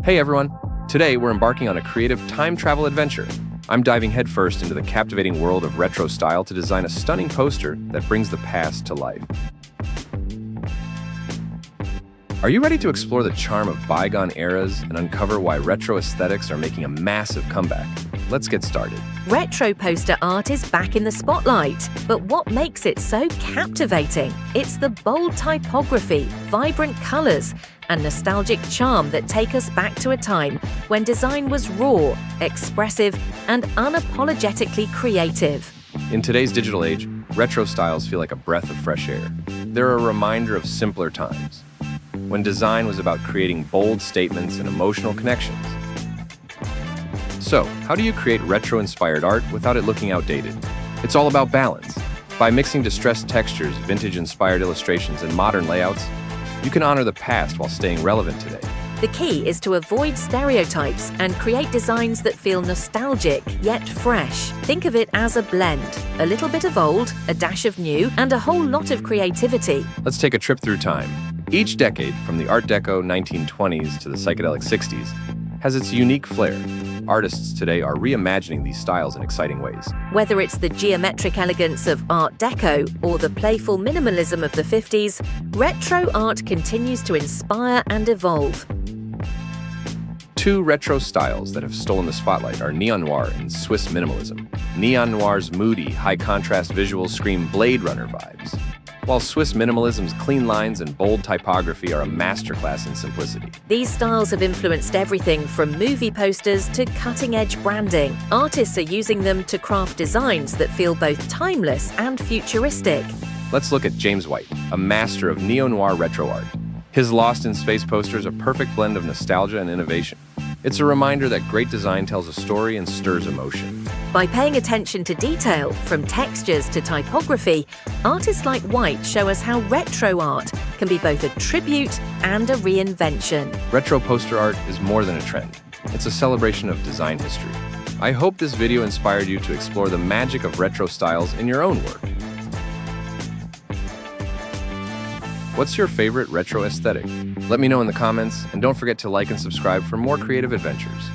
Hey everyone! Today we're embarking on a creative time travel adventure. I'm diving headfirst into the captivating world of retro style to design a stunning poster that brings the past to life. Are you ready to explore the charm of bygone eras and uncover why retro aesthetics are making a massive comeback? Let's get started. Retro poster art is back in the spotlight, but what makes it so captivating? It's the bold typography, vibrant colors, and nostalgic charm that take us back to a time when design was raw, expressive, and unapologetically creative. In today's digital age, retro styles feel like a breath of fresh air. They're a reminder of simpler times, when design was about creating bold statements and emotional connections. So, how do you create retro-inspired art without it looking outdated? It's all about balance. By mixing distressed textures, vintage-inspired illustrations, and modern layouts, you can honor the past while staying relevant today. The key is to avoid stereotypes and create designs that feel nostalgic yet fresh. Think of it as a blend. A little bit of old, a dash of new, and a whole lot of creativity. Let's take a trip through time. Each decade, from the Art Deco 1920s to the psychedelic 60s, has its unique flair. Artists today are reimagining these styles in exciting ways. Whether it's the geometric elegance of Art Deco or the playful minimalism of the 50s, retro art continues to inspire and evolve. Two retro styles that have stolen the spotlight are neon noir and Swiss minimalism. Neon noir's moody, high-contrast visuals scream Blade Runner vibes, while Swiss minimalism's clean lines and bold typography are a masterclass in simplicity. These styles have influenced everything from movie posters to cutting-edge branding. Artists are using them to craft designs that feel both timeless and futuristic. Let's look at James White, a master of neo-noir retro art. His Lost in Space poster is a perfect blend of nostalgia and innovation. It's a reminder that great design tells a story and stirs emotion. By paying attention to detail, from textures to typography, artists like White show us how retro art can be both a tribute and a reinvention. Retro poster art is more than a trend. It's a celebration of design history. I hope this video inspired you to explore the magic of retro styles in your own work. What's your favorite retro aesthetic? Let me know in the comments, and don't forget to like and subscribe for more creative adventures.